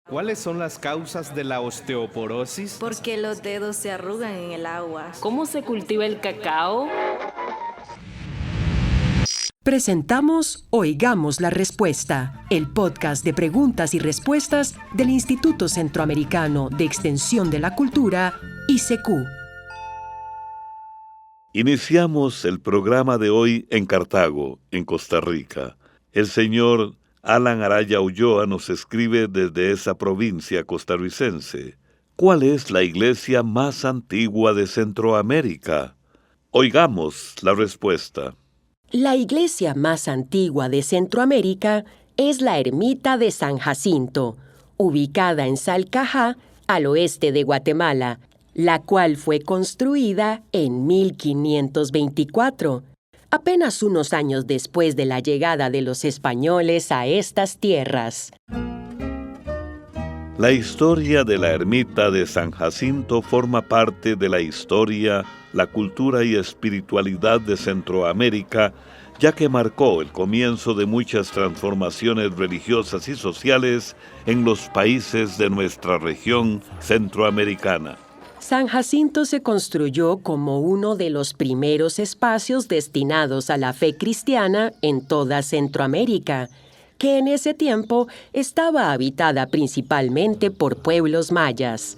¿Cuáles son las causas de la osteoporosis? Porque los dedos se arrugan en el agua. ¿Cómo se cultiva el cacao? Presentamos Oigamos la Respuesta, el podcast de preguntas y respuestas del Instituto Centroamericano de Extensión de la Cultura, ICQ. Iniciamos el programa de hoy en Cartago, en Costa Rica. El señor Alan Araya Ulloa nos escribe desde esa provincia costarricense. ¿Cuál es la iglesia más antigua de Centroamérica? Oigamos la respuesta. La iglesia más antigua de Centroamérica es la ermita de San Jacinto, ubicada en Salcajá, al oeste de Guatemala, la cual fue construida en 1524, apenas unos años después de la llegada de los españoles a estas tierras. La historia de la ermita de San Jacinto forma parte de la historia, la cultura y espiritualidad de Centroamérica, ya que marcó el comienzo de muchas transformaciones religiosas y sociales en los países de nuestra región centroamericana. San Jacinto se construyó como uno de los primeros espacios destinados a la fe cristiana en toda Centroamérica, que en ese tiempo estaba habitada principalmente por pueblos mayas.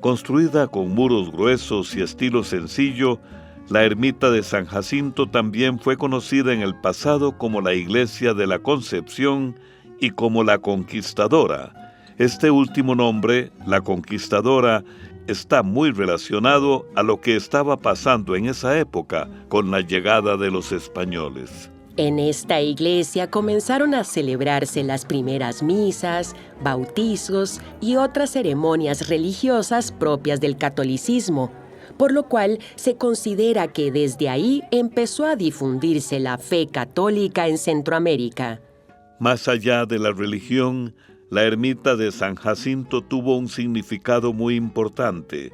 Construida con muros gruesos y estilo sencillo, la ermita de San Jacinto también fue conocida en el pasado como la Iglesia de la Concepción y como la Conquistadora. Este último nombre, la Conquistadora, está muy relacionado a lo que estaba pasando en esa época con la llegada de los españoles. En esta iglesia comenzaron a celebrarse las primeras misas, bautizos y otras ceremonias religiosas propias del catolicismo, por lo cual se considera que desde ahí empezó a difundirse la fe católica en Centroamérica. Más allá de la religión, la ermita de San Jacinto tuvo un significado muy importante.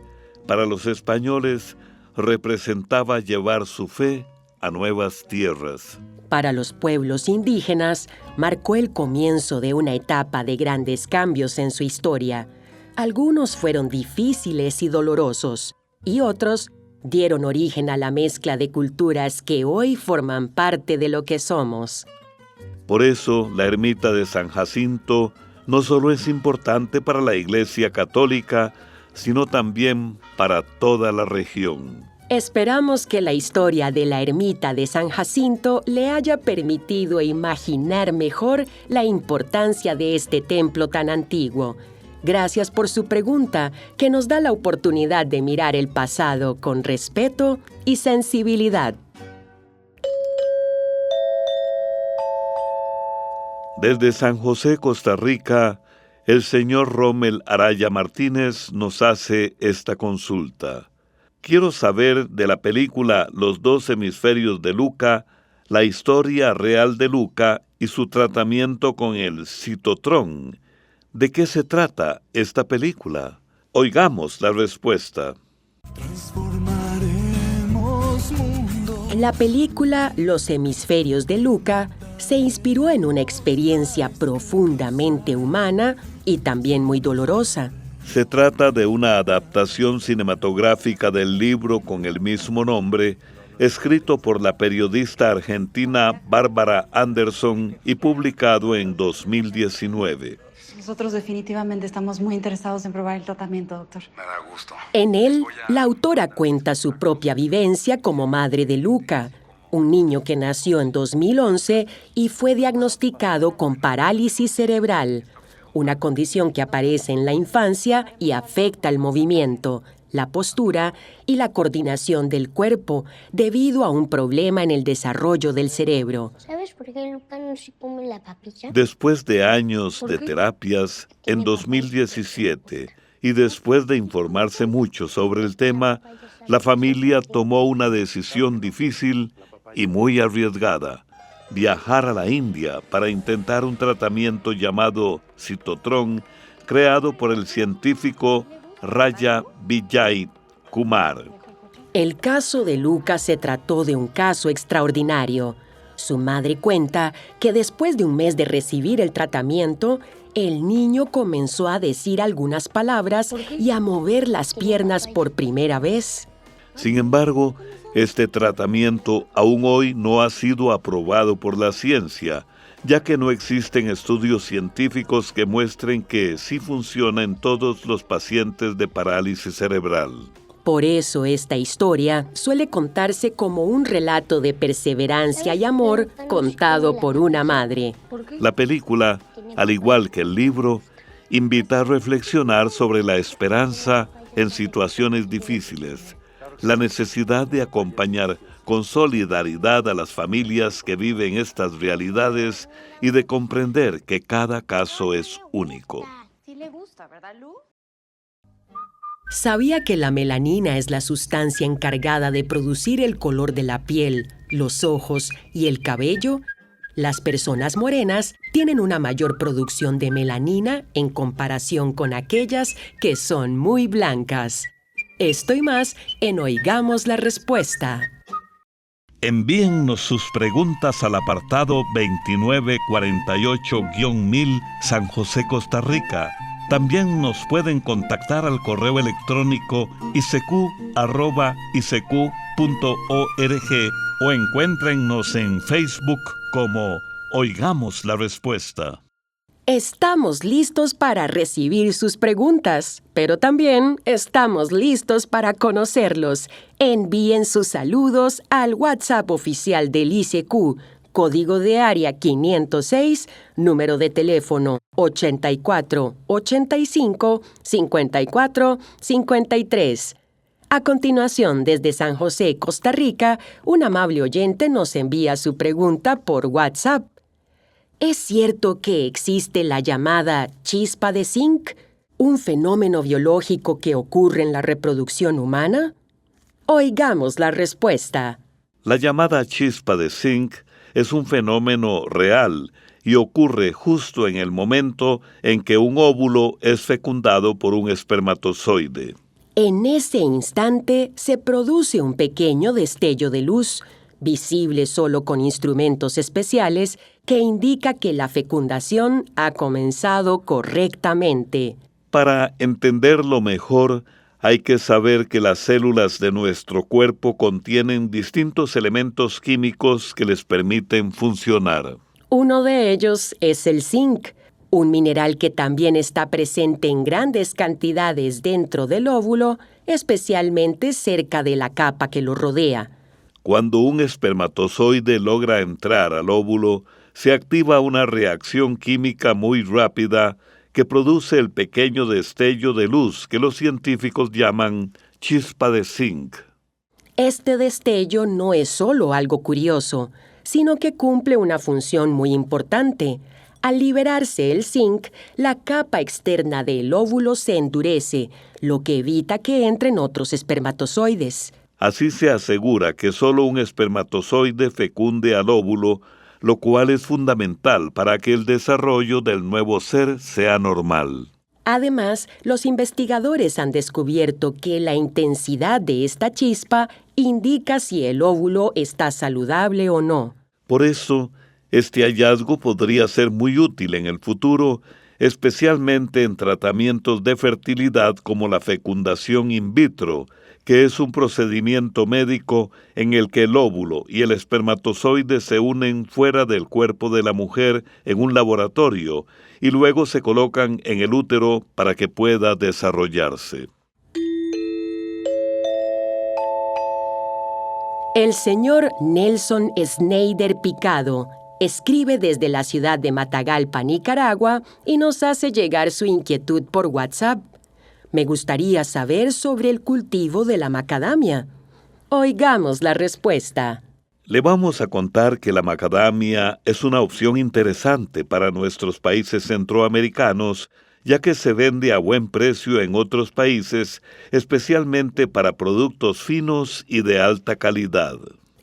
Para los españoles, representaba llevar su fe a nuevas tierras. Para los pueblos indígenas, marcó el comienzo de una etapa de grandes cambios en su historia. Algunos fueron difíciles y dolorosos, y otros dieron origen a la mezcla de culturas que hoy forman parte de lo que somos. Por eso, la ermita de San Jacinto no solo es importante para la Iglesia Católica, sino también para toda la región. Esperamos que la historia de la ermita de San Jacinto le haya permitido imaginar mejor la importancia de este templo tan antiguo. Gracias por su pregunta, que nos da la oportunidad de mirar el pasado con respeto y sensibilidad. Desde San José, Costa Rica, el señor Rommel Araya Martínez nos hace esta consulta. Quiero saber de la película Los dos hemisferios de Luca, la historia real de Luca y su tratamiento con el citotrón. ¿De qué se trata esta película? Oigamos la respuesta. La película Los hemisferios de Luca se inspiró en una experiencia profundamente humana y también muy dolorosa. Se trata de una adaptación cinematográfica del libro con el mismo nombre, escrito por la periodista argentina Bárbara Anderson y publicado en 2019. Nosotros definitivamente estamos muy interesados en probar el tratamiento, doctor. Me da gusto. En él, la autora cuenta su propia vivencia como madre de Luca, un niño que nació en 2011 y fue diagnosticado con parálisis cerebral, una condición que aparece en la infancia y afecta el movimiento, la postura y la coordinación del cuerpo debido a un problema en el desarrollo del cerebro. ¿Sabes por qué Luca no se come la papilla? Después de años de terapias, en 2017, y después de informarse mucho sobre el tema, la familia tomó una decisión difícil y muy arriesgada: viajar a la India para intentar un tratamiento llamado citotrón, creado por el científico Raya Vijay Kumar. El caso de Luca se trató de un caso extraordinario. Su madre cuenta que después de un mes de recibir el tratamiento, el niño comenzó a decir algunas palabras y a mover las piernas por primera vez. Sin embargo, este tratamiento aún hoy no ha sido aprobado por la ciencia, ya que no existen estudios científicos que muestren que sí funciona en todos los pacientes de parálisis cerebral. Por eso esta historia suele contarse como un relato de perseverancia y amor contado por una madre. La película, al igual que el libro, invita a reflexionar sobre la esperanza en situaciones difíciles, la necesidad de acompañar con solidaridad a las familias que viven estas realidades y de comprender que cada caso es único. Sí le gusta, ¿verdad, Lu? ¿Sabía que la melanina es la sustancia encargada de producir el color de la piel, los ojos y el cabello? Las personas morenas tienen una mayor producción de melanina en comparación con aquellas que son muy blancas. Esto y más en Oigamos la Respuesta. Envíennos sus preguntas al apartado 2948-1000 San José, Costa Rica. También nos pueden contactar al correo electrónico isq@isq.org o encuéntrennos en Facebook como Oigamos la Respuesta. Estamos listos para recibir sus preguntas, pero también estamos listos para conocerlos. Envíen sus saludos al WhatsApp oficial del ICQ, código de área 506, número de teléfono 84 85 54 53. A continuación, desde San José, Costa Rica, un amable oyente nos envía su pregunta por WhatsApp. ¿Es cierto que existe la llamada chispa de zinc, un fenómeno biológico que ocurre en la reproducción humana? Oigamos la respuesta. La llamada chispa de zinc es un fenómeno real y ocurre justo en el momento en que un óvulo es fecundado por un espermatozoide. En ese instante se produce un pequeño destello de luz, visible solo con instrumentos especiales, que indica que la fecundación ha comenzado correctamente. Para entenderlo mejor, hay que saber que las células de nuestro cuerpo contienen distintos elementos químicos que les permiten funcionar. Uno de ellos es el zinc, un mineral que también está presente en grandes cantidades dentro del óvulo, especialmente cerca de la capa que lo rodea. Cuando un espermatozoide logra entrar al óvulo, se activa una reacción química muy rápida que produce el pequeño destello de luz que los científicos llaman chispa de zinc. Este destello no es solo algo curioso, sino que cumple una función muy importante. Al liberarse el zinc, la capa externa del óvulo se endurece, lo que evita que entren otros espermatozoides. Así se asegura que solo un espermatozoide fecunde al óvulo, lo cual es fundamental para que el desarrollo del nuevo ser sea normal. Además, los investigadores han descubierto que la intensidad de esta chispa indica si el óvulo está saludable o no. Por eso, este hallazgo podría ser muy útil en el futuro, especialmente en tratamientos de fertilidad como la fecundación in vitro, que es un procedimiento médico en el que el óvulo y el espermatozoide se unen fuera del cuerpo de la mujer en un laboratorio y luego se colocan en el útero para que pueda desarrollarse. El señor Nelson Schneider Picado escribe desde la ciudad de Matagalpa, Nicaragua, y nos hace llegar su inquietud por WhatsApp. Me gustaría saber sobre el cultivo de la macadamia. Oigamos la respuesta. Le vamos a contar que la macadamia es una opción interesante para nuestros países centroamericanos, ya que se vende a buen precio en otros países, especialmente para productos finos y de alta calidad.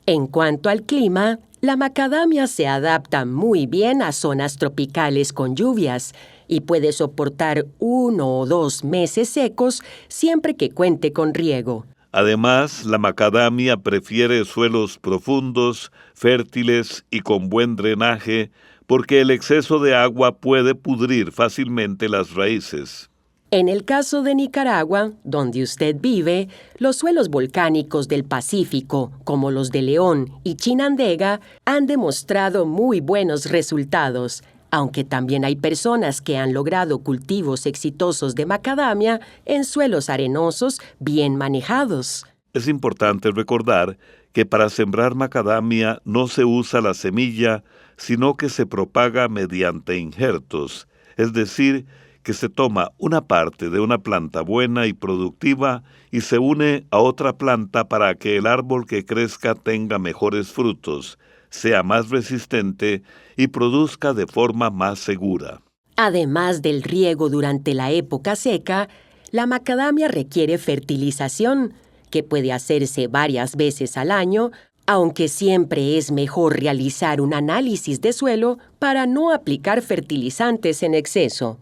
En cuanto al clima, la macadamia se adapta muy bien a zonas tropicales con lluvias y puede soportar 1 o 2 meses secos siempre que cuente con riego. Además, la macadamia prefiere suelos profundos, fértiles y con buen drenaje, porque el exceso de agua puede pudrir fácilmente las raíces. En el caso de Nicaragua, donde usted vive, los suelos volcánicos del Pacífico, como los de León y Chinandega, han demostrado muy buenos resultados, aunque también hay personas que han logrado cultivos exitosos de macadamia en suelos arenosos bien manejados. Es importante recordar que para sembrar macadamia no se usa la semilla, sino que se propaga mediante injertos, es decir, que se toma una parte de una planta buena y productiva y se une a otra planta para que el árbol que crezca tenga mejores frutos, sea más resistente y produzca de forma más segura. Además del riego durante la época seca, la macadamia requiere fertilización, que puede hacerse varias veces al año, aunque siempre es mejor realizar un análisis de suelo para no aplicar fertilizantes en exceso.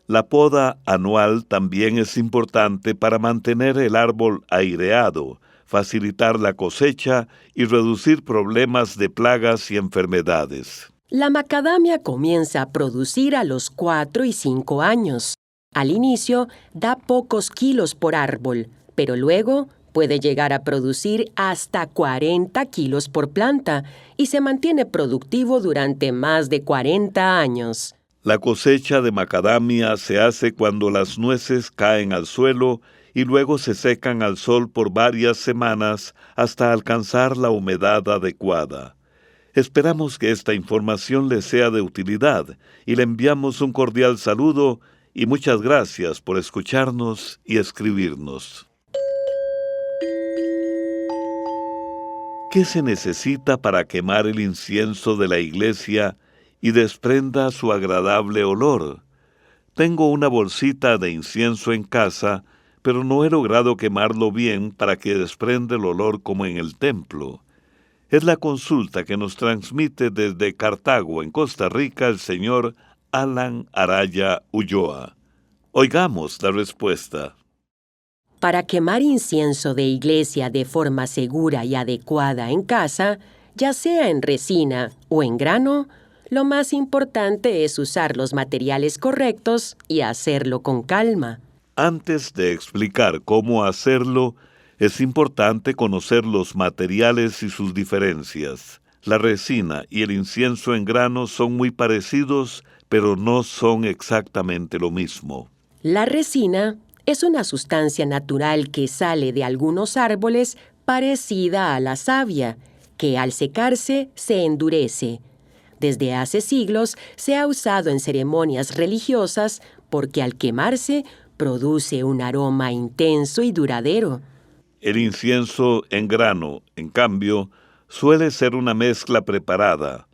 La poda anual también es importante para mantener el árbol aireado, facilitar la cosecha y reducir problemas de plagas y enfermedades. La macadamia comienza a producir a los 4 y 5 años. Al inicio da pocos kilos por árbol, pero luego puede llegar a producir hasta 40 kilos por planta y se mantiene productivo durante más de 40 años. La cosecha de macadamia se hace cuando las nueces caen al suelo y luego se secan al sol por varias semanas hasta alcanzar la humedad adecuada. Esperamos que esta información le sea de utilidad y le enviamos un cordial saludo y muchas gracias por escucharnos y escribirnos. ¿Qué se necesita para quemar el incienso de la iglesia y desprenda su agradable olor? Tengo una bolsita de incienso en casa, pero no he logrado quemarlo bien para que desprenda el olor como en el templo. Es la consulta que nos transmite desde Cartago, en Costa Rica, el señor Alan Araya Ulloa. Oigamos la respuesta. Para quemar incienso de iglesia de forma segura y adecuada en casa, ya sea en resina o en grano, lo más importante es usar los materiales correctos y hacerlo con calma. Antes de explicar cómo hacerlo, es importante conocer los materiales y sus diferencias. La resina y el incienso en grano son muy parecidos, pero no son exactamente lo mismo. La resina es una sustancia natural que sale de algunos árboles parecida a la savia, que al secarse se endurece. Desde hace siglos se ha usado en ceremonias religiosas porque al quemarse produce un aroma intenso y duradero. El incienso en grano, en cambio, suele ser una mezcla preparada.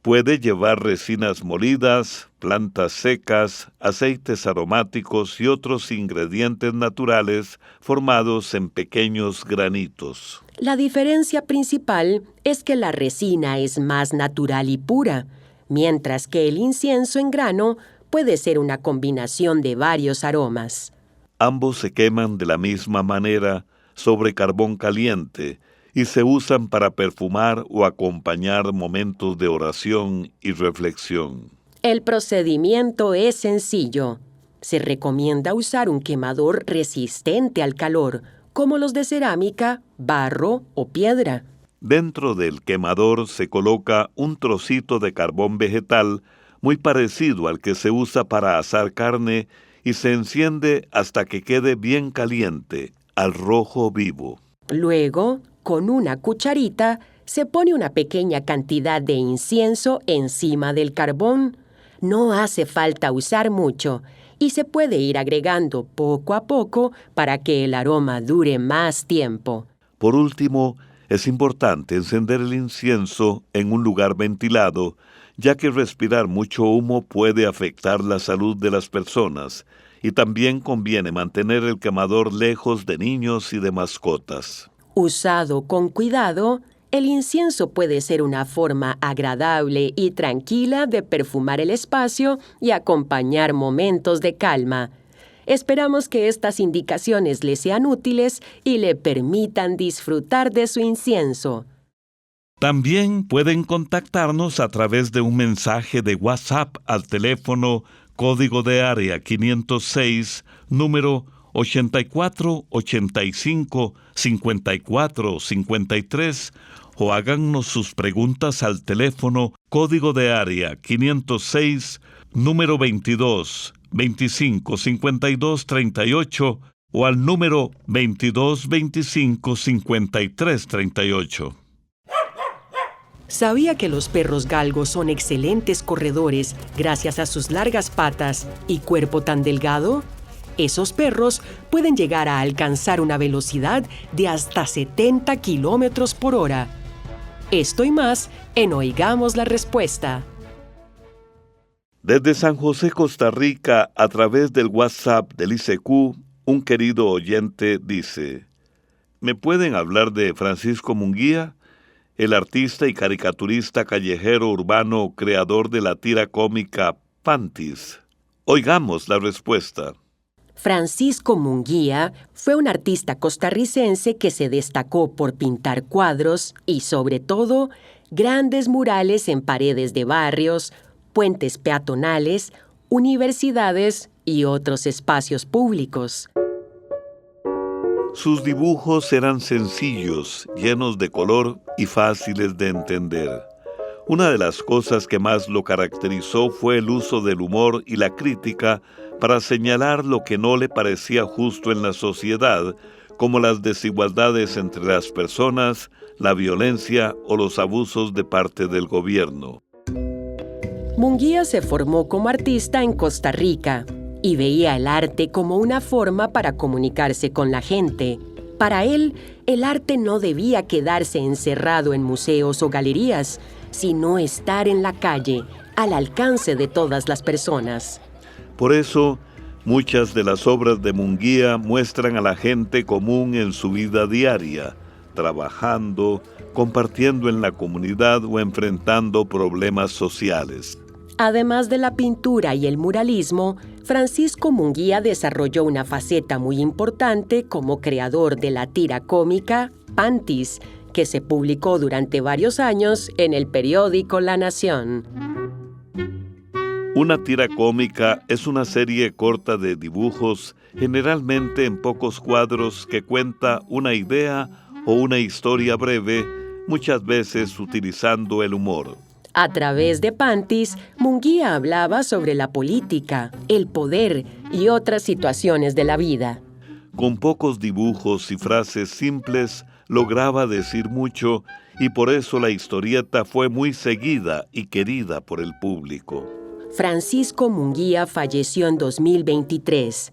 Puede llevar resinas molidas, plantas secas, aceites aromáticos y otros ingredientes naturales formados en pequeños granitos. La diferencia principal es que la resina es más natural y pura, mientras que el incienso en grano puede ser una combinación de varios aromas. Ambos se queman de la misma manera sobre carbón caliente y se usan para perfumar o acompañar momentos de oración y reflexión. El procedimiento es sencillo. Se recomienda usar un quemador resistente al calor, como los de cerámica, barro o piedra. Dentro del quemador se coloca un trocito de carbón vegetal muy parecido al que se usa para asar carne y se enciende hasta que quede bien caliente, al rojo vivo. Luego, con una cucharita, se pone una pequeña cantidad de incienso encima del carbón. No hace falta usar mucho y se puede ir agregando poco a poco para que el aroma dure más tiempo. Por último, es importante encender el incienso en un lugar ventilado, ya que respirar mucho humo puede afectar la salud de las personas, y también conviene mantener el quemador lejos de niños y de mascotas. Usado con cuidado, el incienso puede ser una forma agradable y tranquila de perfumar el espacio y acompañar momentos de calma. Esperamos que estas indicaciones le sean útiles y le permitan disfrutar de su incienso. También pueden contactarnos a través de un mensaje de WhatsApp al teléfono código de área 506, número 8485-5453, o háganos sus preguntas al teléfono código de área 506, número 22 25 52 38, o al número 22 25 53 38. ¿Sabía que los perros galgos son excelentes corredores gracias a sus largas patas y cuerpo tan delgado? Esos perros pueden llegar a alcanzar una velocidad de hasta 70 kilómetros por hora. Esto y más en Oigamos la Respuesta. Desde San José, Costa Rica, a través del WhatsApp del ICQ, un querido oyente dice: ¿me pueden hablar de Francisco Munguía, el artista y caricaturista callejero urbano creador de la tira cómica Panties? Oigamos la respuesta. Francisco Munguía fue un artista costarricense que se destacó por pintar cuadros y, sobre todo, grandes murales en paredes de barrios, puentes peatonales, universidades y otros espacios públicos. Sus dibujos eran sencillos, llenos de color y fáciles de entender. Una de las cosas que más lo caracterizó fue el uso del humor y la crítica para señalar lo que no le parecía justo en la sociedad, como las desigualdades entre las personas, la violencia o los abusos de parte del gobierno. Munguía se formó como artista en Costa Rica y veía el arte como una forma para comunicarse con la gente. Para él, el arte no debía quedarse encerrado en museos o galerías, sino estar en la calle, al alcance de todas las personas. Por eso, muchas de las obras de Munguía muestran a la gente común en su vida diaria, trabajando, compartiendo en la comunidad o enfrentando problemas sociales. Además de la pintura y el muralismo, Francisco Munguía desarrolló una faceta muy importante como creador de la tira cómica Panties, que se publicó durante varios años en el periódico La Nación. Una tira cómica es una serie corta de dibujos, generalmente en pocos cuadros, que cuenta una idea o una historia breve, muchas veces utilizando el humor. A través de Panties, Munguía hablaba sobre la política, el poder y otras situaciones de la vida. Con pocos dibujos y frases simples, lograba decir mucho, y por eso la historieta fue muy seguida y querida por el público. Francisco Munguía falleció en 2023,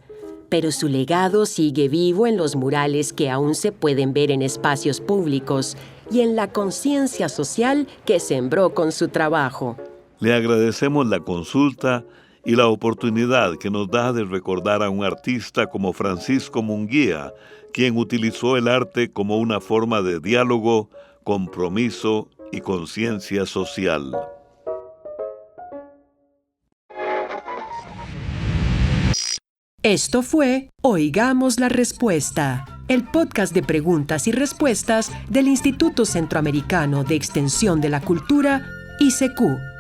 pero su legado sigue vivo en los murales que aún se pueden ver en espacios públicos y en la conciencia social que sembró con su trabajo. Le agradecemos la consulta y la oportunidad que nos da de recordar a un artista como Francisco Munguía, quien utilizó el arte como una forma de diálogo, compromiso y conciencia social. Esto fue Oigamos la Respuesta, el podcast de preguntas y respuestas del Instituto Centroamericano de Extensión de la Cultura, ICQ.